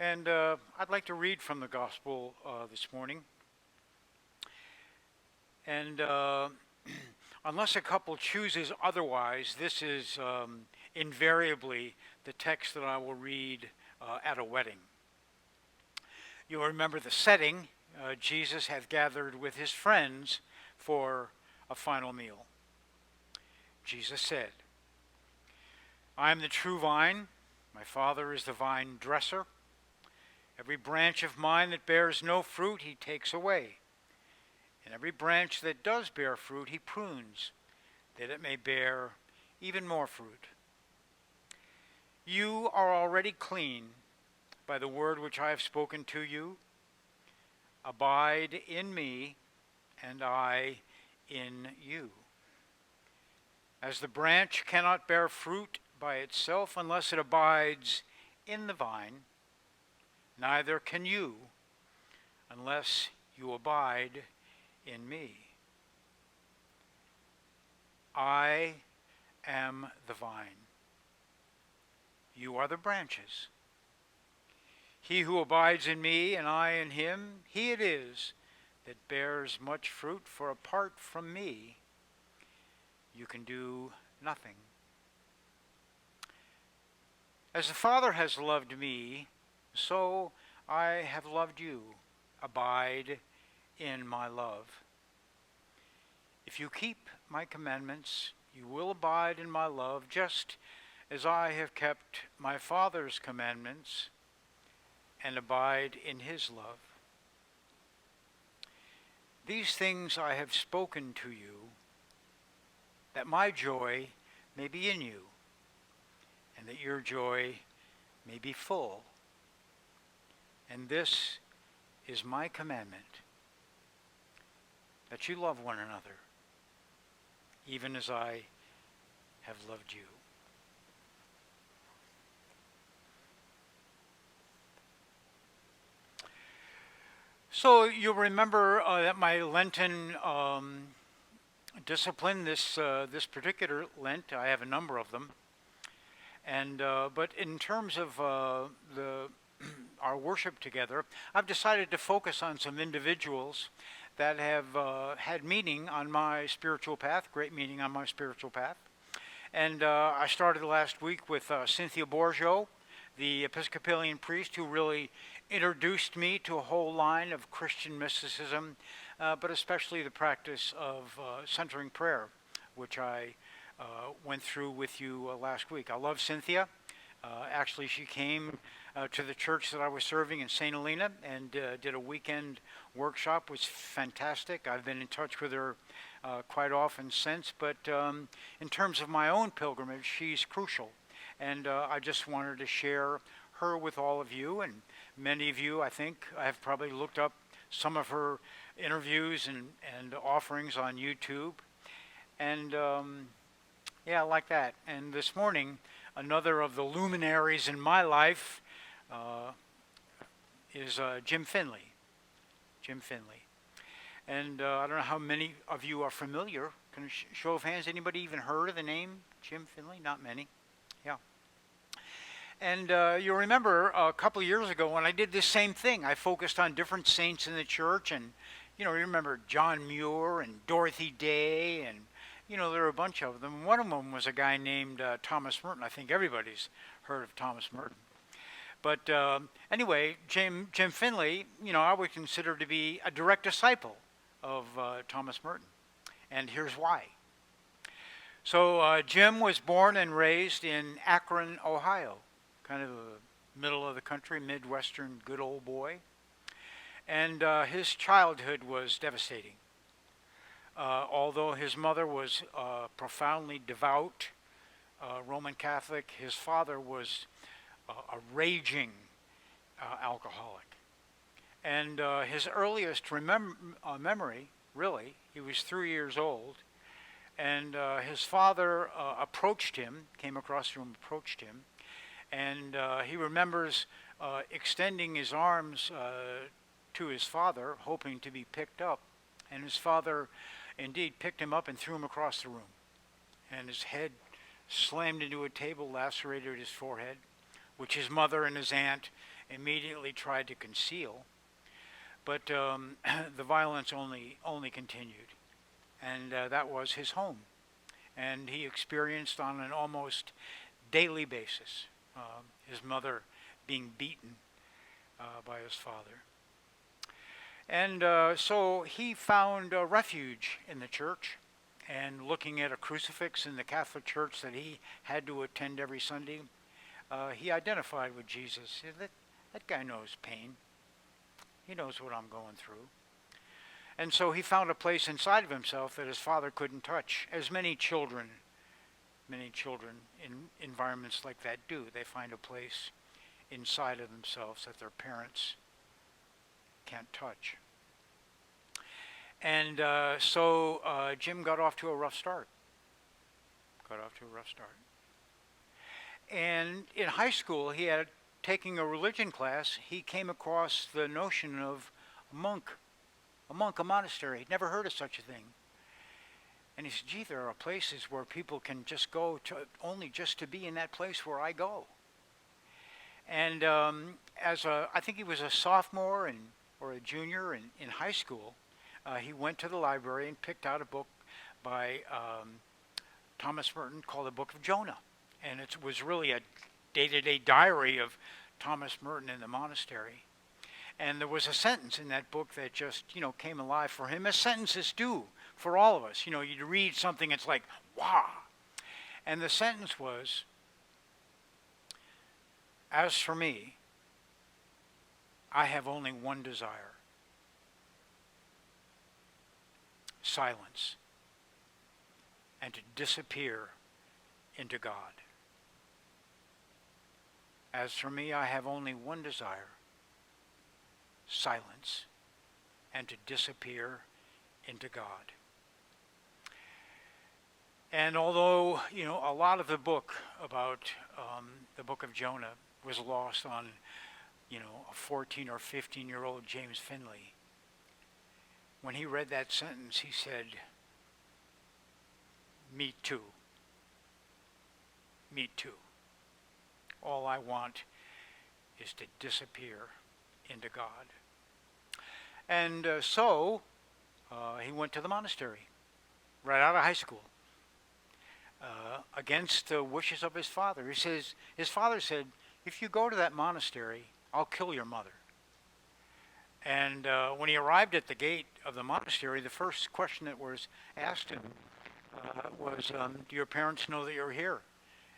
And I'd like to read from the Gospel this morning. And unless a couple chooses otherwise, this is invariably the text that I will read at a wedding. You'll remember the setting. Jesus hath gathered with his friends for a final meal. Jesus said, I am the true vine. My Father is the vine dresser. Every branch of mine that bears no fruit, he takes away. And every branch that does bear fruit, he prunes, that it may bear even more fruit. You are already clean by the word which I have spoken to you. Abide in me, and I in you. As the branch cannot bear fruit by itself unless it abides in the vine, neither can you unless you abide in me. I am the vine. You are the branches. He who abides in me and I in him, he it is that bears much fruit, for apart from me, you can do nothing. As the Father has loved me, so I have loved you. Abide in my love. If you keep my commandments, you will abide in my love, just as I have kept my Father's commandments and abide in his love. These things I have spoken to you, that my joy may be in you, and that your joy may be full. And this is my commandment, that you love one another, even as I have loved you. So you'll remember that my Lenten discipline, this particular Lent, I have a number of them, and but in terms of our worship together, I've decided to focus on some individuals that have had meaning on my spiritual path, great meaning on my spiritual path. And I started last week with Cynthia Bourgeot, the Episcopalian priest who really introduced me to a whole line of Christian mysticism, but especially the practice of centering prayer, which I went through with you last week. I love Cynthia. Actually, she came to the church that I was serving in St. Helena and did a weekend workshop. It was fantastic. I've been in touch with her quite often since, but in terms of my own pilgrimage, she's crucial. And I just wanted to share her with all of you, and many of you, I think, have probably looked up some of her interviews and offerings on YouTube. And yeah, like that. And this morning, another of the luminaries in my life is Jim Finley. Jim Finley. And I don't know how many of you are familiar. Can I show of hands, anybody even heard of the name Jim Finley? Not many. Yeah. And you'll remember a couple of years ago when I did this same thing. I focused on different saints in the church, and you remember John Muir and Dorothy Day, and there were a bunch of them. One of them was a guy named Thomas Merton. I think everybody's heard of Thomas Merton. But anyway, Jim Finley, I would consider to be a direct disciple of Thomas Merton. And here's why. So Jim was born and raised in Akron, Ohio, kind of the middle of the country, Midwestern good old boy. And his childhood was devastating. Although his mother was profoundly devout Roman Catholic, his father was a raging alcoholic. And his earliest memory, really, he was 3 years old, and his father approached him, came across the room, approached him, and he remembers extending his arms to his father, hoping to be picked up. And his father indeed picked him up and threw him across the room. And his head slammed into a table, lacerated his forehead, which his mother and his aunt immediately tried to conceal, but the violence only continued, and that was his home, and he experienced on an almost daily basis his mother being beaten by his father. And so he found refuge in the church, and looking at a crucifix in the Catholic Church that he had to attend every Sunday, he identified with Jesus. He said, that guy knows pain. He knows what I'm going through. And so he found a place inside of himself that his father couldn't touch, as many children in environments like that do. They find a place inside of themselves that their parents can't touch. And so Jim got off to a rough start. And in high school, he had taking a religion class, he came across the notion of a monastery. He'd never heard of such a thing. And he said, gee, there are places where people can just go to only just to be in that place where I go. And I think he was a sophomore or a junior in high school, he went to the library and picked out a book by Thomas Merton called the Book of Jonah. And it was really a day-to-day diary of Thomas Merton in the monastery. And there was a sentence in that book that just, came alive for him, as sentences do for all of us. You read something, it's like, wow. And the sentence was, as for me, I have only one desire: silence, and to disappear into God. As for me, I have only one desire: silence, and to disappear into God. And although, a lot of the book about the book of Jonah was lost on, a 14 or 15-year-old James Finley, when he read that sentence, he said, me too. Me too. All I want is to disappear into God. And so he went to the monastery right out of high school, against the wishes of his father. His father said, if you go to that monastery, I'll kill your mother. And when he arrived at the gate of the monastery, the first question that was asked him was, do your parents know that you're here?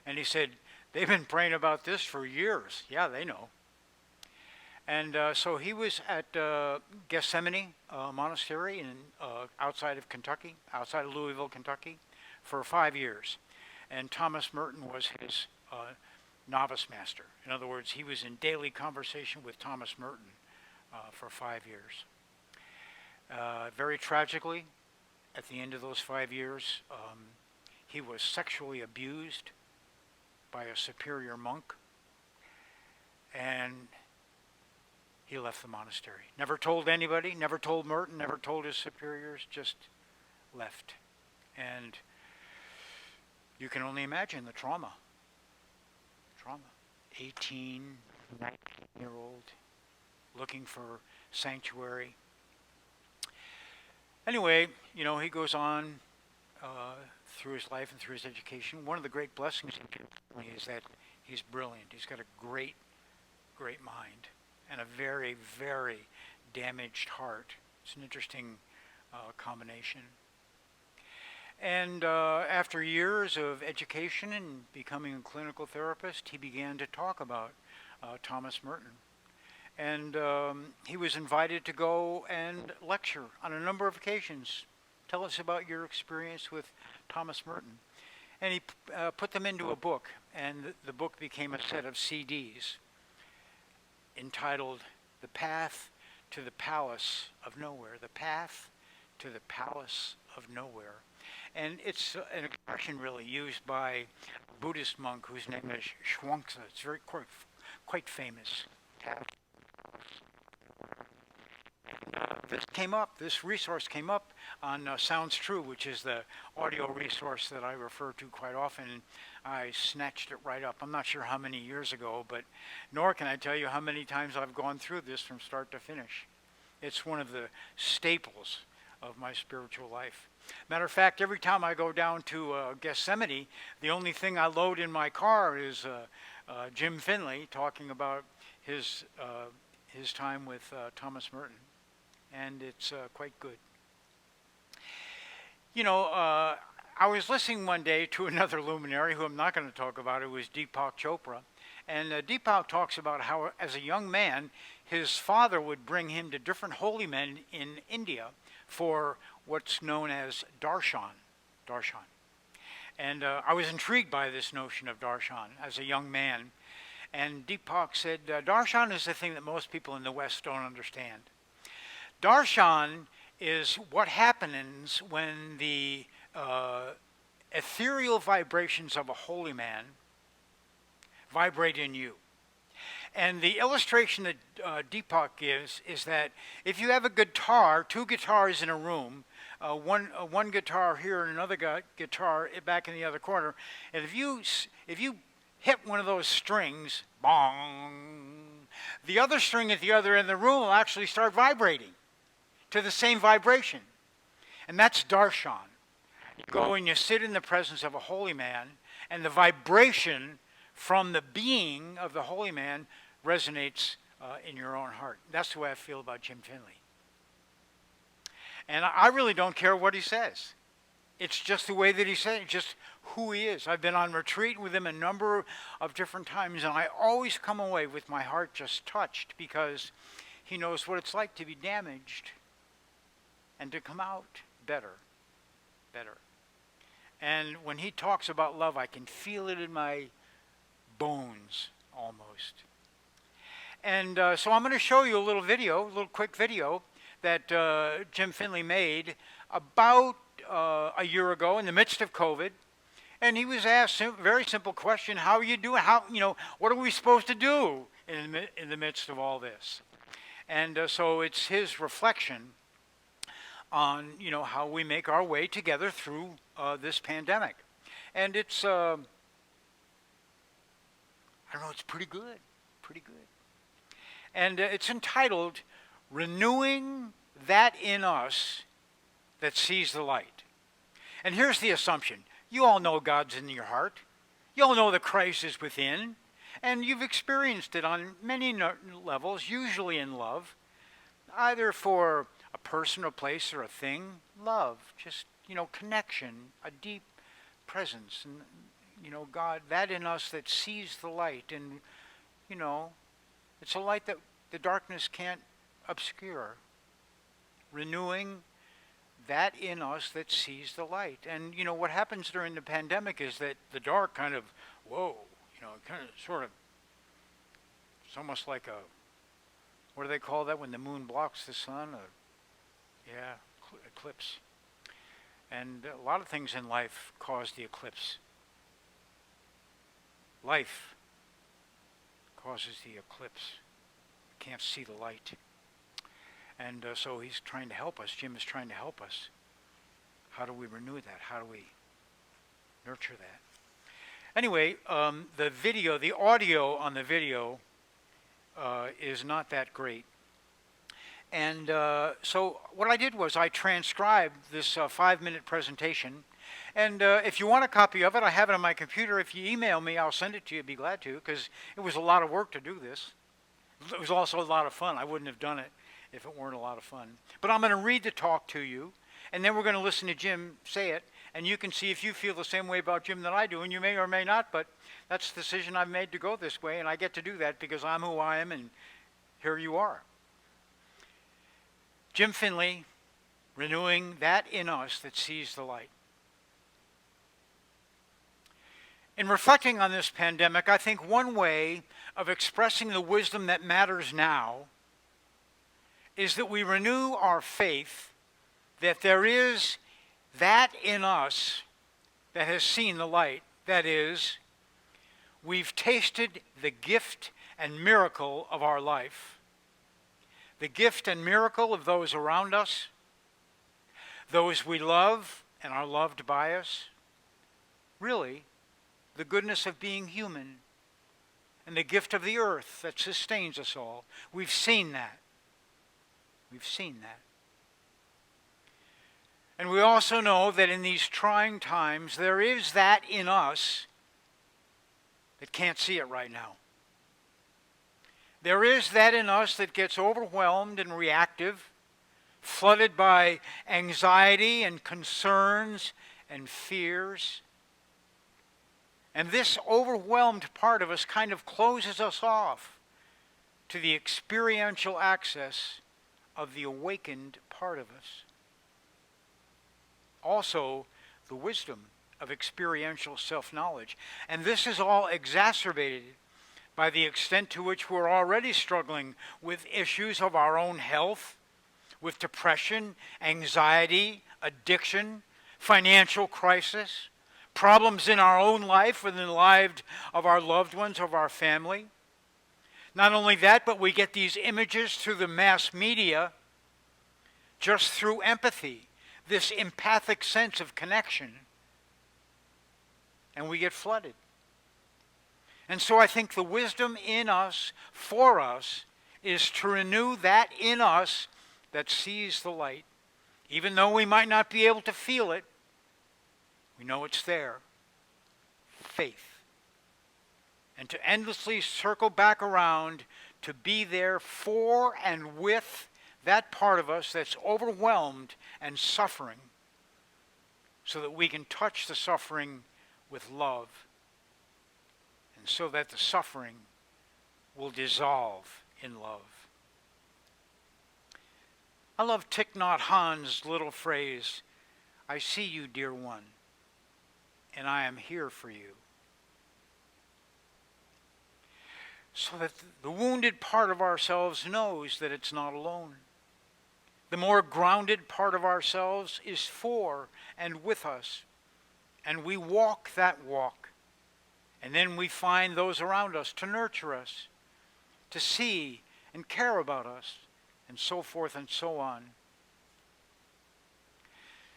And he said, they've been praying about this for years. Yeah, they know. And so he was at Gethsemane Monastery outside of Kentucky, outside of Louisville, Kentucky, for 5 years. And Thomas Merton was his novice master. In other words, he was in daily conversation with Thomas Merton for 5 years. Very tragically, at the end of those 5 years, he was sexually abused by a superior monk, and he left the monastery. Never told anybody, never told Merton, never told his superiors, just left. And you can only imagine the trauma. 18, 19-year-old, looking for sanctuary. Anyway, he goes on through his life and through his education. One of the great blessings of him is that he's brilliant. He's got a great, great mind and a very, very damaged heart. It's an interesting combination. And after years of education and becoming a clinical therapist, he began to talk about Thomas Merton. And he was invited to go and lecture on a number of occasions. Tell us about your experience with Thomas Merton. And he put them into a book, and the book became a set of CDs entitled The Path to the Palace of Nowhere. The Path to the Palace of Nowhere. And it's an expression really used by a Buddhist monk whose name is Shuangzi. It's very quite famous. this resource came up on Sounds True, which is the audio resource that I refer to quite often. And I snatched it right up. I'm not sure how many years ago, but nor can I tell you how many times I've gone through this from start to finish. It's one of the staples of my spiritual life. Matter of fact, every time I go down to Gethsemane, the only thing I load in my car is Jim Finley talking about his time with Thomas Merton, and it's quite good. You know, I was listening one day to another luminary who I'm not going to talk about. It was Deepak Chopra, and Deepak talks about how, as a young man, his father would bring him to different holy men in India for what's known as darshan. And I was intrigued by this notion of darshan as a young man. And Deepak said, darshan is the thing that most people in the West don't understand. Darshan is what happens when the ethereal vibrations of a holy man vibrate in you. And the illustration that Deepak gives is that if you have a guitar, two guitars in a room, one guitar here and another guitar back in the other corner, and if you hit one of those strings, bong, the other string at the other end of the room will actually start vibrating to the same vibration. And that's darshan. You go and you sit in the presence of a holy man, and the vibration from the being of the holy man resonates in your own heart. That's the way I feel about Jim Finley. And I really don't care what he says. It's just the way that he says it, just who he is. I've been on retreat with him a number of different times, and I always come away with my heart just touched because he knows what it's like to be damaged and to come out better. And when he talks about love, I can feel it in my bones almost. And so I'm going to show you a little quick video that Jim Finley made about a year ago in the midst of COVID. And he was asked a very simple question: how are you doing? What are we supposed to do in the midst of all this? And so it's his reflection on how we make our way together through this pandemic. And it's I don't know, it's pretty good. And it's entitled Renewing That in Us That Sees the Light. And here's the assumption. You all know God's in your heart. You all know that Christ is within. And you've experienced it on many levels, usually in love, either for a person, a place, or a thing. Love, just, connection, a deep presence. And, God, that in us that sees the light. And, it's a light that the darkness can't obscure. Renewing that in us that sees the light. And, what happens during the pandemic is that the dark kind of, it's almost like what do they call that when the moon blocks the sun? Eclipse. And a lot of things in life cause the eclipse. Life causes the eclipse. Can't see the light. And so he's trying to help us. Jim is trying to help us. How do we renew that? How do we nurture that? Anyway, the audio on the video is not that great. And so what I did was I transcribed this 5-minute presentation. And if you want a copy of it, I have it on my computer. If you email me, I'll send it to you. I'd be glad to, because it was a lot of work to do this. It was also a lot of fun. I wouldn't have done it if it weren't a lot of fun. But I'm going to read the talk to you, and then we're going to listen to Jim say it, and you can see if you feel the same way about Jim that I do, and you may or may not, but that's the decision I've made to go this way, and I get to do that because I'm who I am, and here you are. Jim Finley, renewing that in us that sees the light. In reflecting on this pandemic, I think one way of expressing the wisdom that matters now is that we renew our faith that there is that in us that has seen the light. That is, we've tasted the gift and miracle of our life. the gift and miracle of those around us, those we love and are loved by us, really, the goodness of being human, and the gift of the earth that sustains us all. We've seen that. We've seen that. And we also know that in these trying times, there is that in us that can't see it right now. There is that in us that gets overwhelmed and reactive, flooded by anxiety and concerns and fears. And this overwhelmed part of us kind of closes us off to the experiential access of the awakened part of us. Also, the wisdom of experiential self-knowledge. And this is all exacerbated by the extent to which we're already struggling with issues of our own health, with depression, anxiety, addiction, financial crisis, problems in our own life and in the lives of our loved ones, of our family. Not only that, but we get these images through the mass media, just through empathy, this empathic sense of connection, and we get flooded. And so I think the wisdom in us, for us, is to renew that in us that sees the light. Even though we might not be able to feel it, we know it's there. Faith. And to endlessly circle back around to be there for and with that part of us that's overwhelmed and suffering, so that we can touch the suffering with love, and so that the suffering will dissolve in love. I love Thich Nhat Hanh's little phrase, "I see you, dear one, and I am here for you." So that the wounded part of ourselves knows that it's not alone. The more grounded part of ourselves is for and with us, and we walk that walk. And then we find those around us to nurture us, to see and care about us, and so forth and so on.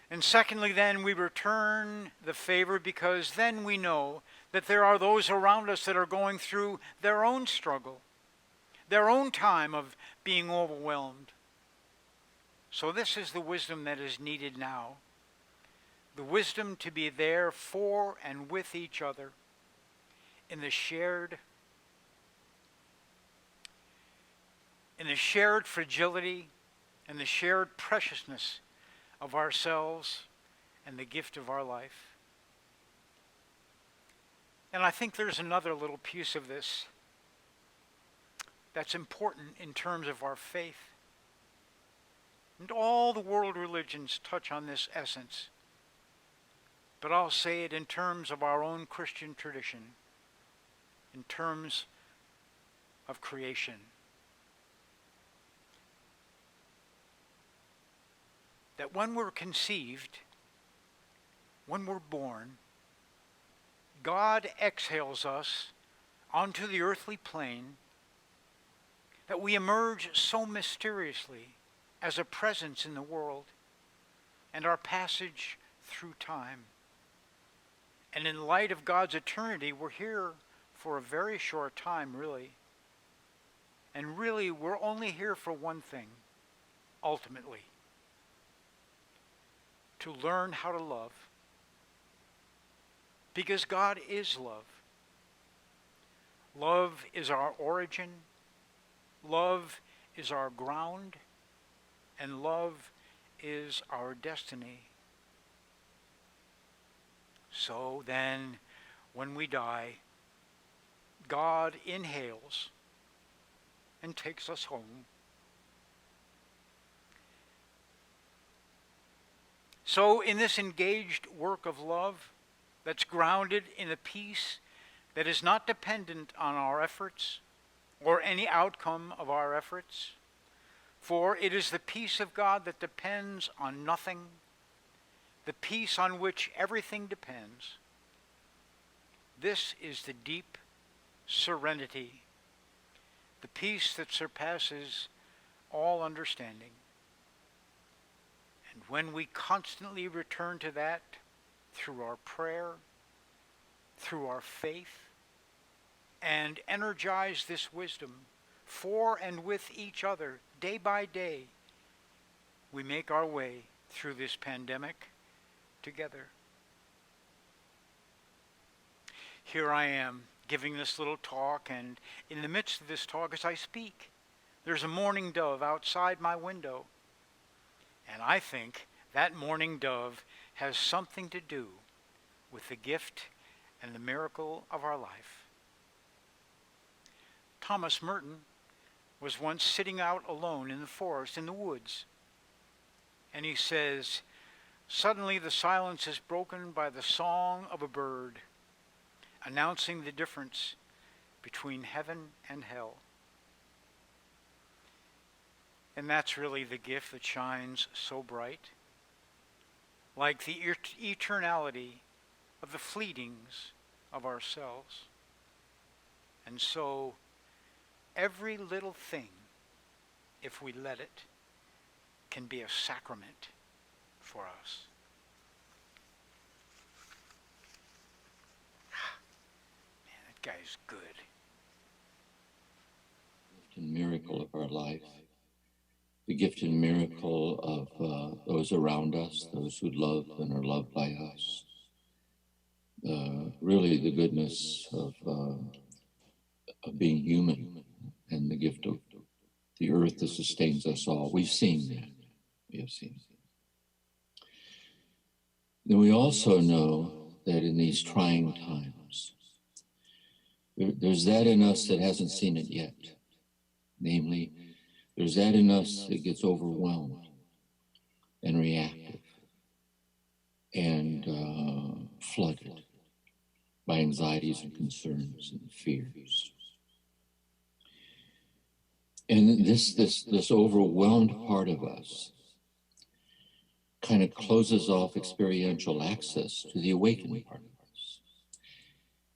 And secondly, then, we return the favor because then we know that there are those around us that are going through their own struggle, their own time of being overwhelmed. So this is the wisdom that is needed now. The wisdom to be there for and with each other in the shared fragility and the shared preciousness of ourselves and the gift of our life. And I think there's another little piece of this that's important in terms of our faith. And all the world religions touch on this essence. But I'll say it in terms of our own Christian tradition, in terms of creation. That when we're conceived, when we're born, God exhales us onto the earthly plane, that we emerge so mysteriously as a presence in the world and our passage through time. And in light of God's eternity, we're here for a very short time, really. And really, we're only here for one thing, ultimately. To learn how to love. Because God is love. Love is our origin. Love is our ground. And love is our destiny. So then, when we die, God inhales and takes us home. So in this engaged work of love that's grounded in a peace that is not dependent on our efforts or any outcome of our efforts, for it is the peace of God that depends on nothing, the peace on which everything depends. This is the deep serenity, the peace that surpasses all understanding. And when we constantly return to that through our prayer, through our faith, and energize this wisdom for and with each other day by day, we make our way through this pandemic together. Here I am giving this little talk, and in the midst of this talk, as I speak, there's a mourning dove outside my window. And I think that mourning dove has something to do with the gift and the miracle of our life. Thomas Merton was once sitting out alone in the forest, in the woods, and he says, "Suddenly the silence is broken by the song of a bird, announcing the difference between heaven and hell." And that's really the gift that shines so bright, like the eternality of the fleetings of ourselves. And so, every little thing, if we let it, can be a sacrament for us. Man, that guy's good. And miracle of our life, the gift and miracle of those around us, those who love and are loved by us. Really the goodness of being human and the gift of the earth that sustains us all. We've seen that. We have seen it. Then we also know that in these trying times, there's that in us that hasn't seen it yet. Namely, there's that in us that gets overwhelmed and reactive and flooded by anxieties and concerns and fears. And this overwhelmed part of us kind of closes off experiential access to the awakened part of us.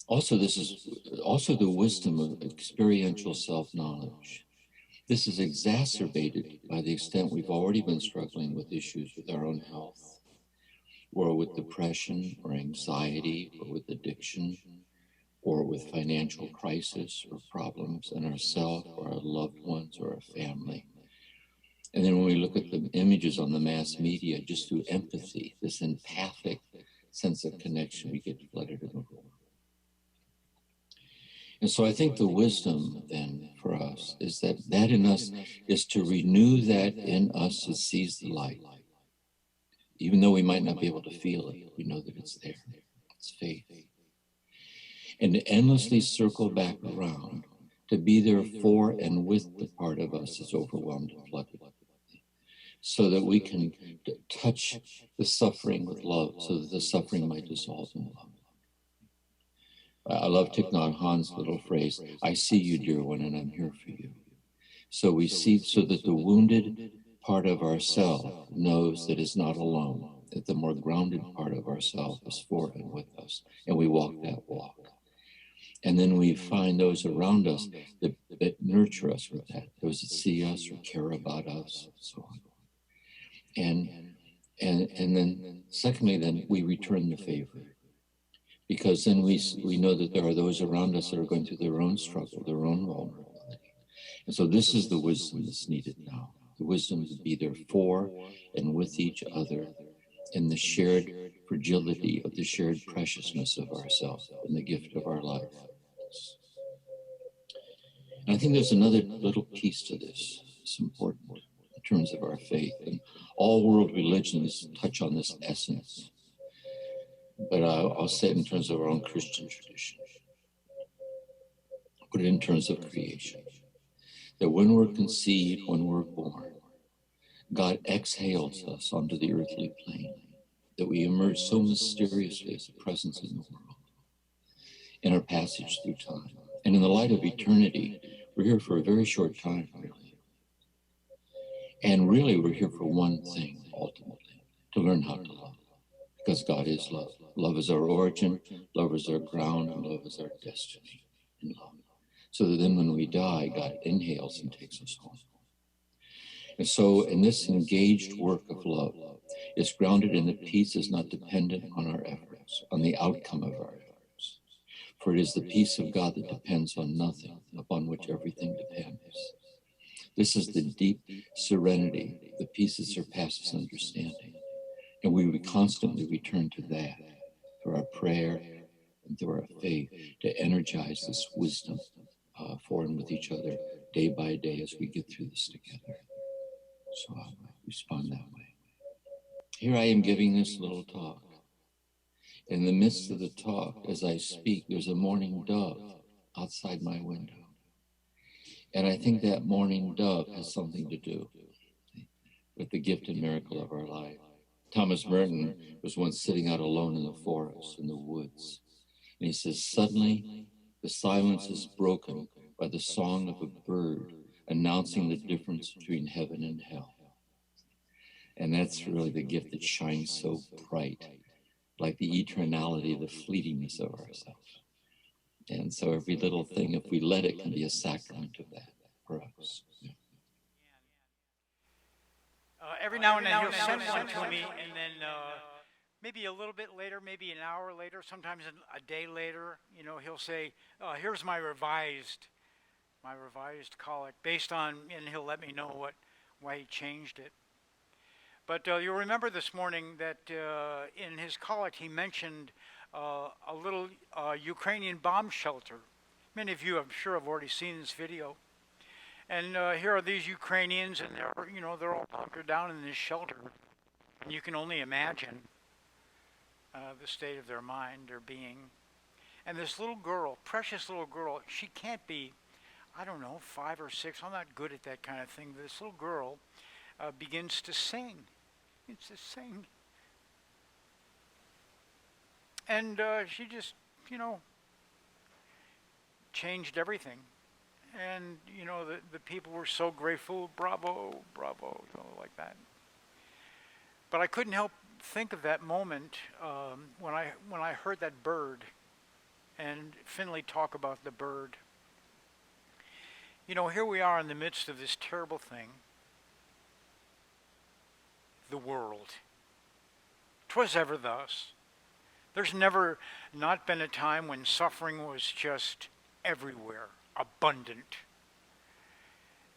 Also, this is also the wisdom of experiential self-knowledge. This is exacerbated by the extent we've already been struggling with issues with our own health, or with depression, or anxiety, or with addiction, or with financial crisis or problems in ourselves, or our loved ones, or our family. And then when we look at the images on the mass media, just through empathy, this empathic sense of connection, we get flooded in the world. And so I think the wisdom then for us is that in us is to renew that in us that sees the light. Even though we might not be able to feel it, we know that it's there. It's faith. And to endlessly circle back around, to be there for and with the part of us that's overwhelmed and flooded, so that we can touch the suffering with love, so that the suffering might dissolve in love. I love Thich Nhat Hanh's little phrase, "I see you, dear one, and I'm here for you." So we see, so that the wounded part of ourself knows that it's not alone, that the more grounded part of ourself is for and with us, and we walk that walk. And then we find those around us that nurture us with that, those that see us or care about us, and so on. And then secondly, then we return the favor. Because then we know that there are those around us that are going through their own struggle, their own vulnerability. And so this is the wisdom that's needed now. The wisdom to be there for and with each other in the shared fragility of the shared preciousness of ourselves and the gift of our life. And I think there's another little piece to this. It's important in terms of our faith. And all world religions touch on this essence. But I'll say it in terms of our own Christian tradition. Put it in terms of creation. That when we're conceived, when we're born, God exhales us onto the earthly plane. That we emerge so mysteriously as a presence in the world. In our passage through time. And in the light of eternity, we're here for a very short time, really. And really, we're here for one thing, ultimately, to learn how to love. Because God is love. Love is our origin, love is our ground, and love is our destiny in love. So that then when we die, God inhales and takes us home. And so in this engaged work of love, it's grounded in the peace is not dependent on our efforts, on the outcome of our efforts. For it is the peace of God that depends on nothing, upon which everything depends. This is the deep serenity, the peace that surpasses understanding. And we would constantly return to that through our prayer and through our faith to energize this wisdom for and with each other day by day as we get through this together. So I'll respond that way. Here I am giving this little talk. In the midst of the talk, as I speak, there's a mourning dove outside my window. And I think that mourning dove has something to do with the gift and miracle of our life. Thomas Merton was once sitting out alone in the forest, in the woods. And he says, suddenly the silence is broken by the song of a bird announcing the difference between heaven and hell. And that's really the gift that shines so bright, like the eternality, the fleetingness of ourselves. And so every little thing, if we let it, can be a sacrament of that for us. Yeah. Every now and then he'll send one to me, and then maybe a little bit later, maybe an hour later, sometimes a day later, he'll say, "Here's my revised collect," based on, and he'll let me know why he changed it. But you'll remember this morning that in his collect he mentioned a little Ukrainian bomb shelter. Many of you, I'm sure, have already seen this video. And here are these Ukrainians, and they're all bunkered down in this shelter. And you can only imagine the state of their mind, their being. And this little girl, precious little girl, she can't be, I don't know, 5 or 6. I'm not good at that kind of thing. But this little girl begins to sing. It's to sing. And she just, changed everything. And, the people were so grateful, bravo, bravo, like that. But I couldn't help think of that moment when I heard that bird and Finley talk about the bird. Here we are in the midst of this terrible thing, the world. 'Twas ever thus. There's never not been a time when suffering was just everywhere, abundant.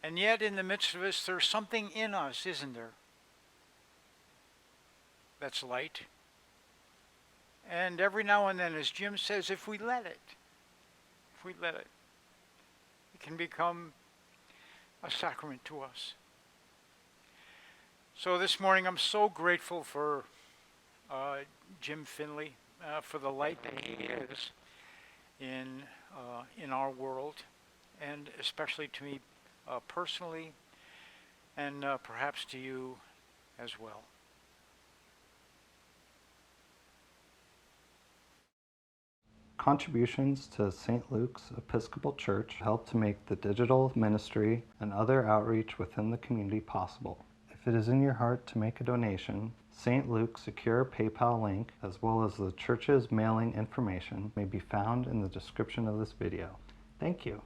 And yet in the midst of us, there's something in us, isn't there? That's light. And every now and then, as Jim says, if we let it, it can become a sacrament to us. So this morning, I'm so grateful for Jim Finley, for the light that he is in our world, and especially to me personally, and perhaps to you as well. Contributions to St. Luke's Episcopal Church help to make the digital ministry and other outreach within the community possible. If it is in your heart to make a donation, St. Luke's secure PayPal link, as well as the church's mailing information, may be found in the description of this video. Thank you.